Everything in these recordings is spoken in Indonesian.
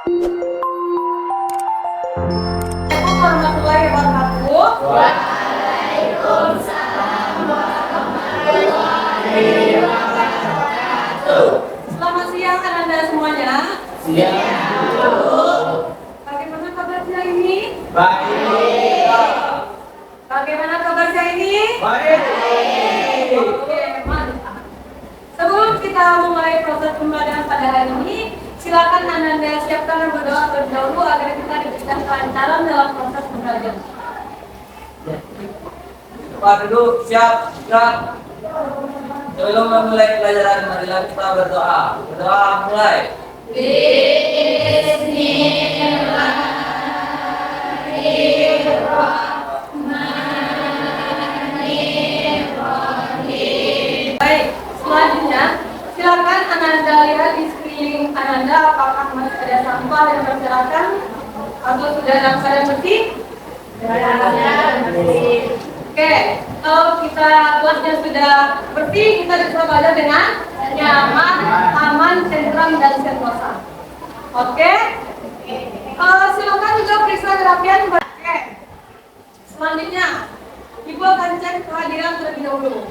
Assalamualaikum warahmatullahi wabarakatuh. Waalaikumsalam warahmatullahi wabarakatuh. Selamat siang Anda semuanya. Siang, Bu. Bagaimana kabarnya ini? Baik. Bagaimana kabarnya ini? Baik. Oke, mantap. Sebelum kita mulai proses pembelajaran pada hari ini, silakan Anda siapkan dan berdoa terlebih dahulu agar kita diberikan kelancaran dalam proses pembelajaran. Pak duduk, siap, gerak. Sebelum memulai pelajaran, marilah kita berdoa. Berdoa mulai. Baik, selanjutnya silakan Ananda lihat di sekeliling Ananda apakah masih ada sampah yang berserakan atau sudah dalam keadaan bersih? Oke, kalau kita kelasnya sudah bersih, kita bisa belajar dengan nyaman, aman, tentram, dan sentosa. Oke, silakan juga periksa kerapian. Oke, selanjutnya Ibu akan cek kehadiran terlebih dahulu.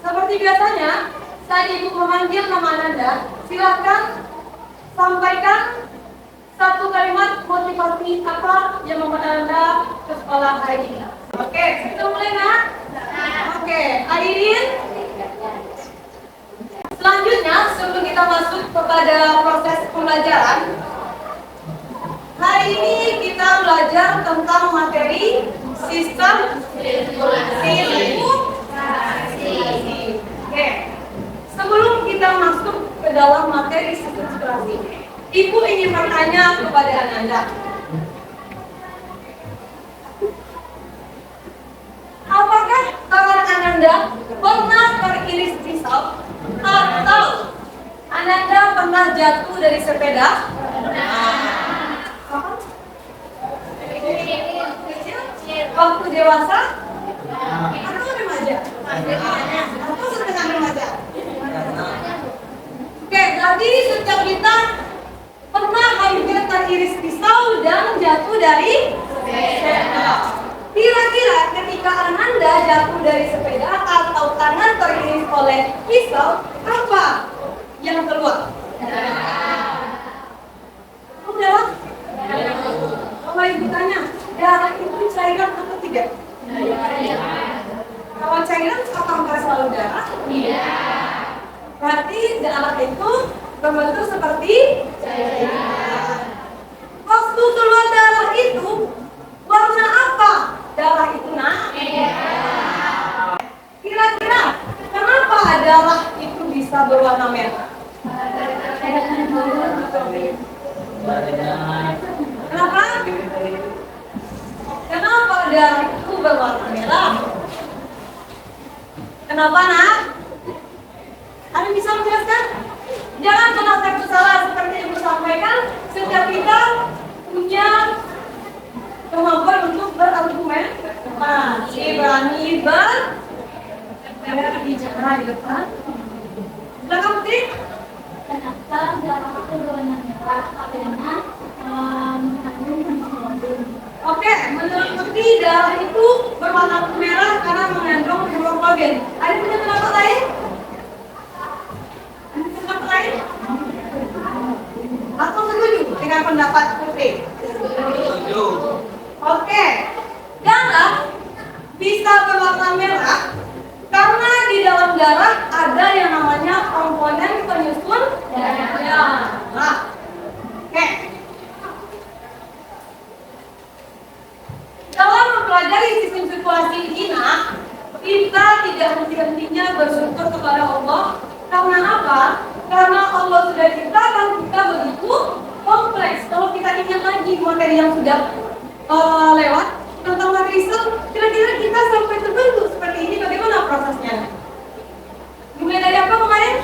Seperti biasanya, saat Ibu memanggil nama Ananda, silakan sampaikan satu kalimat motivasi apa yang membuat Anda ke sekolah hari ini. Oke, kita mulai nak? Oke, Airin. Selanjutnya, sebelum kita masuk kepada proses pembelajaran, hari ini kita belajar tentang materi sistem sirkulasi. Oke, sebelum kita masuk ke dalam materi sistem sirkulasi, Ibu ingin bertanya kepada Ananda. Apakah tangan Ananda pernah teriris pisau atau Ananda pernah jatuh dari sepeda? Waktu dewasa? Atau remaja? Atau setengah remaja? Oke, berarti setiap kita pernah hampir teriris pisau dan jatuh dari sepeda. Kira-kira ketika Ananda jatuh dari sepeda atau tangan teriris oleh pisau, apa yang keluar? Darah. Kalau Ibu tanya, darah itu cairan atau tidak? Kalau cairan, apakah selalu darah? Berarti darah itu berbentuk seperti cairan. Waktu keluar darah itu warna apa? Darah itu nak? Kira-kira kenapa darah itu bisa berwarna merah? Kenapa? Kenapa darah itu berwarna merah? Kenapa nak? Ada bisa menjelaskan? Jangan pernah takut salah seperti yang Ibu sampaikan. Setiap kita punya kemampuan untuk berargumen. Berani berbicara di depan. Belakang putih. Kenapa darah itu berwarna merah? Karena Oke, menurut Putih darah itu berwarna merah karena mengandung hemoglobin. Ada punya pendapat lain? Pendapat lain? Atau setuju dengan pendapat Putih? Setuju. Oke, darah bisa berwarna merah karena di dalam darah ada yang namanya komponen penyusun darah. Oke. Dalam mempelajari sistem sirkulasi ini, kita tidak henti-hentinya bersyukur kepada Allah. Karena apa? Karena Allah sudah ciptakan kita begitu kompleks. Kalau kita ingat lagi materi yang sudah lewat tentang materi sel, kira-kira kita sampai terbentuk seperti ini, bagaimana prosesnya? Dimulai dari apa kemarin?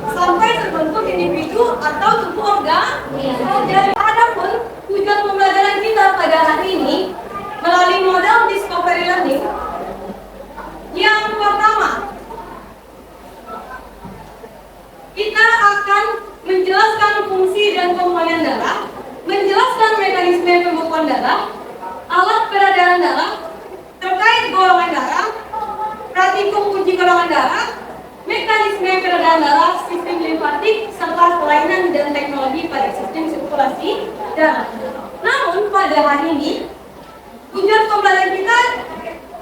Sampai terbentuk individu atau tubuh organ. Jadi adapun tujuan pembelajaran kita pada hari ini melalui modal discovery learning dan komponen darah, menjelaskan mekanisme pembekuan darah, alat peredaran darah, terkait golongan darah, praktikum uji golongan darah, mekanisme peredaran darah, sistem limfatik, serta kelainan dan teknologi pada sistem sirkulasi darah. Namun pada hari ini, tujuan pembelajaran kita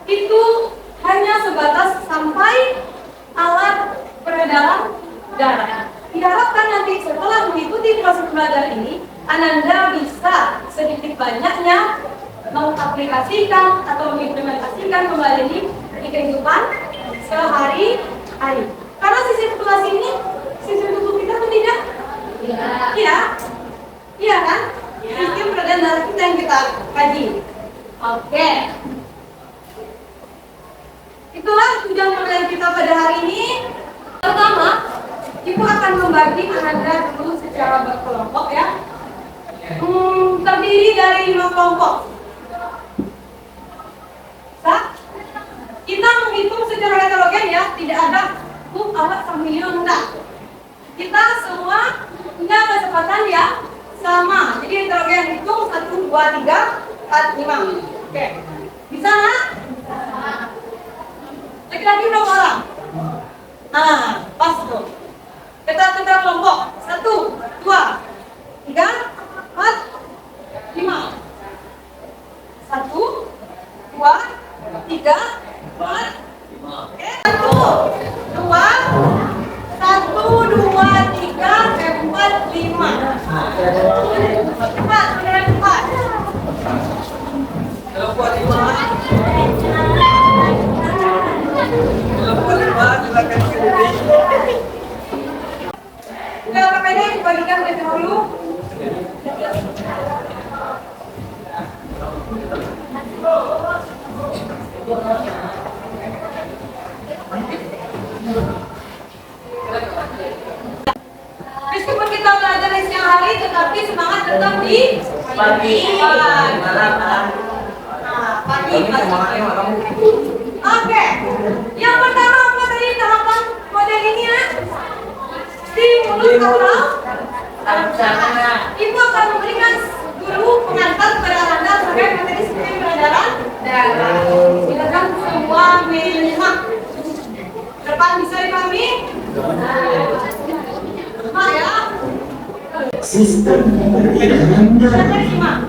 itu hanya sebatas sampai alat peredaran darah. Diharapkan nanti setelah mengikuti proses pembelajaran ini, Ananda bisa sedikit banyaknya mengaplikasikan atau mengimplementasikan pembelajaran ini di kehidupan sehari-hari. Karena sistem sirkulasi ini, sistem tubuh kita atau tidak? Iya. Iya kan? Sistem peredaran darah kita yang kita kaji. Oke. Itulah tujuan pembelajaran kita pada hari ini. Pertama, Ibu akan membagi Ananda dulu secara berkelompok ya. Terdiri dari 5 kelompok. Kita menghitung secara heterogen ya, tidak ada alat sambilion enggak. Kita semua punya kecepatan ya sama. Jadi heterogen hitung 1, 2, 3, 4, 5. Oke. Bisa nggak? Laki-laki berapa orang? Nah, pas tuh. Kita kelompok 1, 2, 3, 4, 5. 1, 2, 3, 4, 5. Oke, 1, 2, 3, 4, 5. 4, beneran 4. Kalau buat 5, silakan pilih. Udah pakai ini dibagikan lebih dahulu. Meskipun kita belajar di siang hari, tetapi semangat tetap di Pagi. malam. Malam. Nah, pagi. Semangatnya malam. Oke. Yang pertama apa tadi tahapan model ini ya? Stimulus atau Rencana. Ibu akan memberikan guru pengantar kepada Anda sebagai materi sistem peredaran darah. Silakan semua menyimak. Depan bisa dipahami? Nah ya. Sistem peredaran darah. Silakan simak.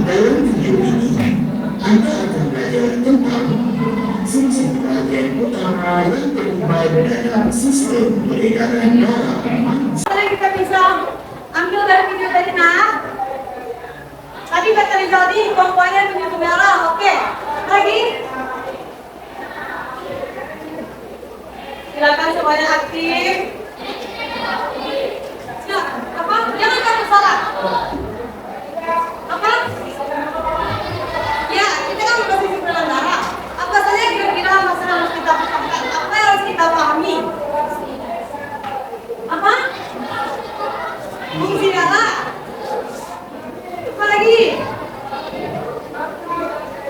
Dalam video ini, Anda akan belajar tentang fungsi bagian utama dan perubahan dalam sistem peredaran darah. Sekarang kita bisa ambil dari video tadi nak. Tadi katalisasi komponen penyusun darah, oke. Lagi. Silakan semuanya aktif. Silakan. Apa? Jangan takut salah. Apa? Ya, kita kan masih di dalam darah. Apa saja kira-kira masalah harus kita pahami? Apa yang harus kita pahami? Apa? Fungsi darah. Apa lagi?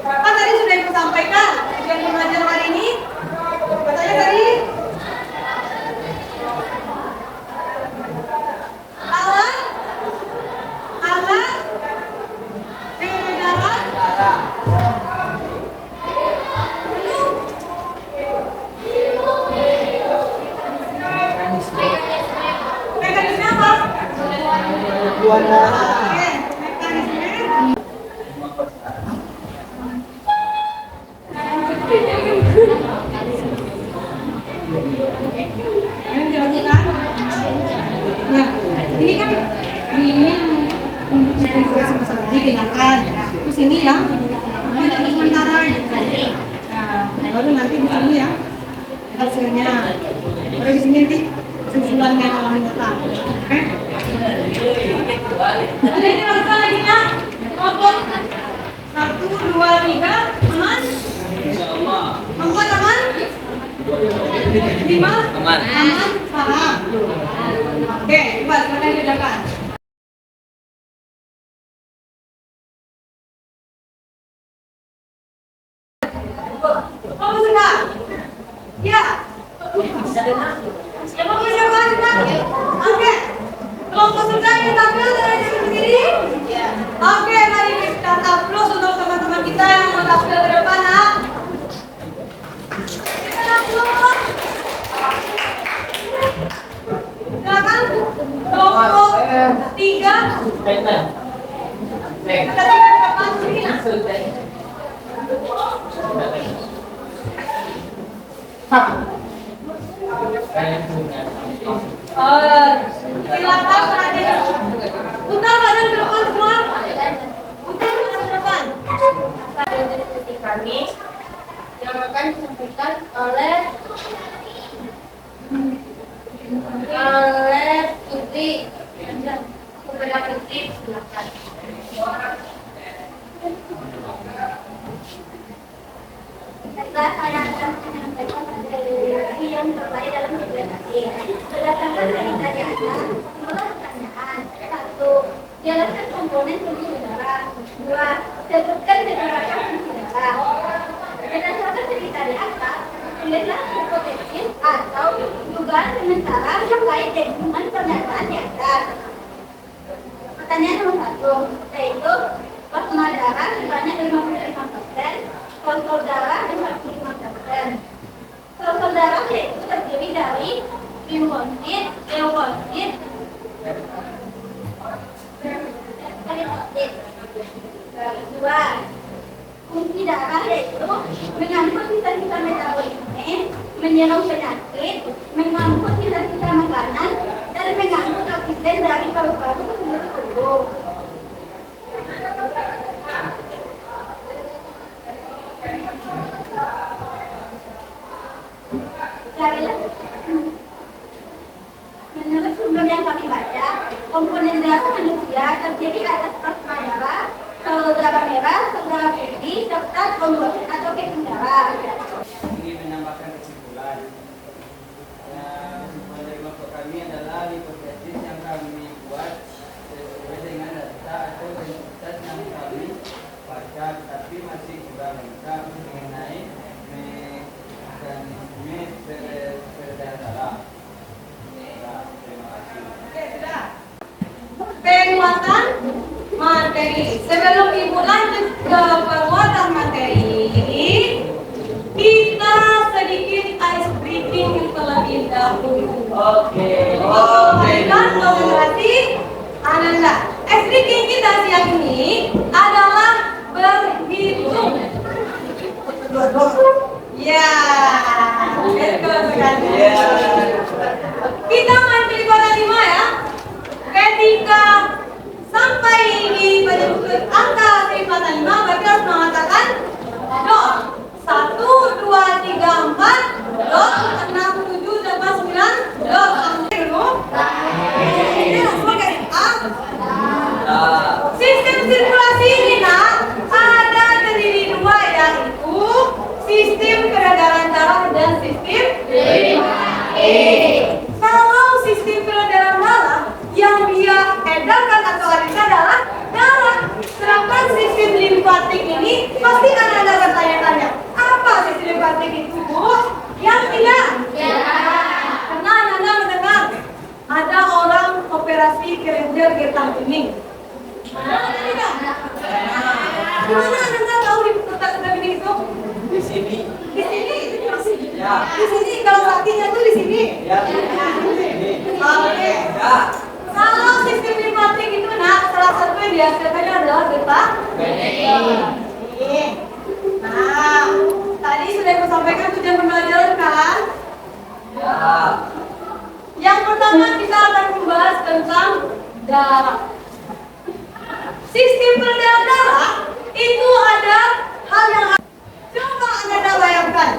Apa tadi sudah Ibu sampaikan tujuan pembelajaran hari ini? Katanya tadi alat peredaran darah. Mekanisme apa? Oke, mekanisme. Ini dilakukan. Nah, ini kan ini untuk verifikasi masalah digunakan. Terus ini yang tidak sementara. Nah, baru nanti di sini ya hasilnya. Baru di sini nanti susulannya kalau nyata. Oke? Ada yang dilakukan lagi ya? Kelompok 1, 2, 3, aman? Insyaallah. 4 aman? 5? Aman. Aman? Paham? Oke, coba sekarang kerjakan. Ya. Emang bisa banget? Oke. Kelompok sedang yang tampil dari sendiri? Oke, mari kita aplaus untuk teman-teman kita yang mau tampil ke depan, nak. Kita aplaus. Silakan kelompok 3. Ada 3 di depan sini, nak. Silakan hadir. Putar badan ke depan semua. Putar badan ke depan. Pada diskusi kami yang akan disampaikan oleh Putri. Kepada Putri, silakan. Saya akan menyampaikan materi yang terbaik dalam presentasi. Berdasarkan dari atas, dua pertanyaan. 1. Jelaskan komponen fungsi udara. 2. Sebutkan beberapa fungsi udara. Berdasarkan cerita di atas, tulislah hipotesis atau dugaan sementara terkait dengan pernyataan di atas. Pertanyaan nomor 1, yaitu plasma darah sebanyak 55%, kontrol darah 45%. Kontrol darah yaitu terdiri dari limfosit, leukosit, eritrosit. 2. Fungsi darah yaitu mengangkut sisa-sisa metabolisme, menyerang penyakit, mengangkut sisa-sisa makanan, dan mengangkut oksigen dari paru-paru ke seluruh tubuh. Menurut sumber yang kami baca, komponen darah manusia terdiri atas plasma darah, sel darah merah, sel darah putih, serta trombosit atau keping darah. Ingin menambahkan kesimpulan. Kesimpulan dari kelompok kami adalah hipotesis yang kami buat sesuai dengan data atau identitas yang kami baca, tapi masih kurang lengkap mengenai mekanisme peredaran darah. Terima kasih. Oke, sudah. Penguatan materi. Sebelum ibu lanjut ke penguatan materi, kita sedikit ice breaking terlebih dahulu. Oke. Berikan konsentrasi Ananda. Ice breaking kita siang ini adalah berhitung. Ya, betul sekali. Kita main pelipatan 5 ya. Ketika sampai di angka pelipatan 5, berarti harus mengatakan dot 1, 2, 3, 4 dot 6, 7, 8, 9 dot. Ini semua garis A. Sistem sirkulasi ini nak ada terdiri 2, yaitu sistem peredaran darah dan sistem Kalau sistem peredaran darah yang dia edarkan atau alirkan adalah darah, sedangkan sistem limfatik ini pasti akan ada bertanya-tanya, apa sistem limfatik itu, Bu? Yang tidak? Karena Anda mendengar ada orang operasi kelenjar getah bening. Tidak? Gimana Anda tahu di getah bening itu? Di sini. Di sini? Ya. Di sini, kalau kakinya tuh di sini. Ya. Di sini. Oke. Ya. Kalau sistem limfatik itu nak, salah satu yang dihasilkannya adalah getah bening. Nah, tadi sudah aku sampaikan tujuan pembelajaran kan? Ya. Yang pertama kita akan membahas tentang darah. Sistem peredaran darah itu ada hal yang coba Anda bayangkan.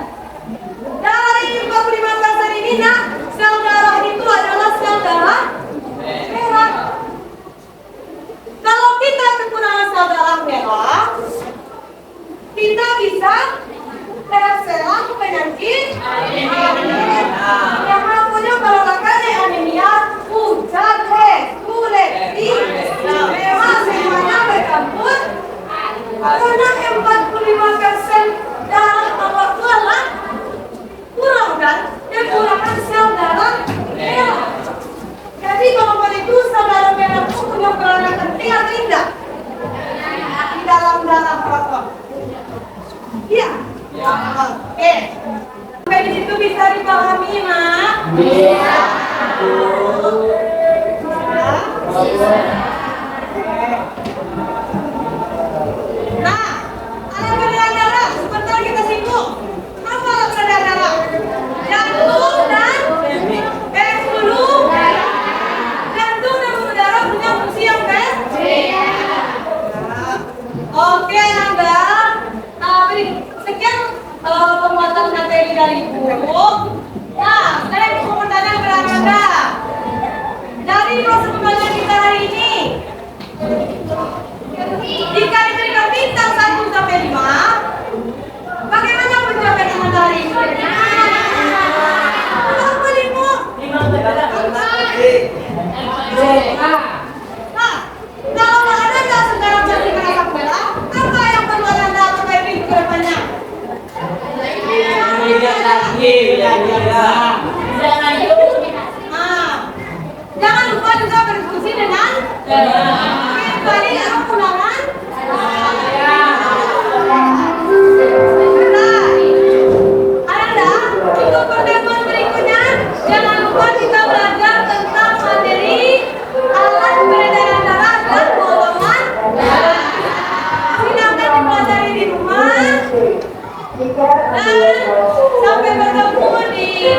Dari 45% ini nak, sel darah itu adalah sel darah merah. Kalau kita kekurangan sel darah merah, kita bisa terserang penyakit anemia. Yang namanya melolakan anemia, pucat, kulit, memang semuanya bercampur. Karena 45% darah Oke. Sampai di situ bisa dipahami, Mak? Bisa. Nah, alat peredaran darah seperti yang kita singgung. Apa alat peredaran darah? Jantung dan pembuluh darah. Jantung dan pembuluh darah punya fungsi yang beda. Oke, Anda. Sekian pembuatan materi dari buku. Nah, sekarang kita mau bertanya kepada Anda. Dari proses pembelajaran kita hari ini, jika diberikan bintang 1 sampai 5, bagaimana pencapaian Anda hari ini? Berapa 5? Nah, kalau Anda tidak sekarang jadi merasa kurang, apa yang perlu Anda perbaiki ke depannya? Jangan lupa juga berdiskusi dengan kembali dalam ulangan. Anda, untuk pertemuan berikutnya, jangan lupa kita belajar tentang materi alat peredaran darah dan golongan darah. Silakan dipelajari di rumah. Dan sampai bertemu di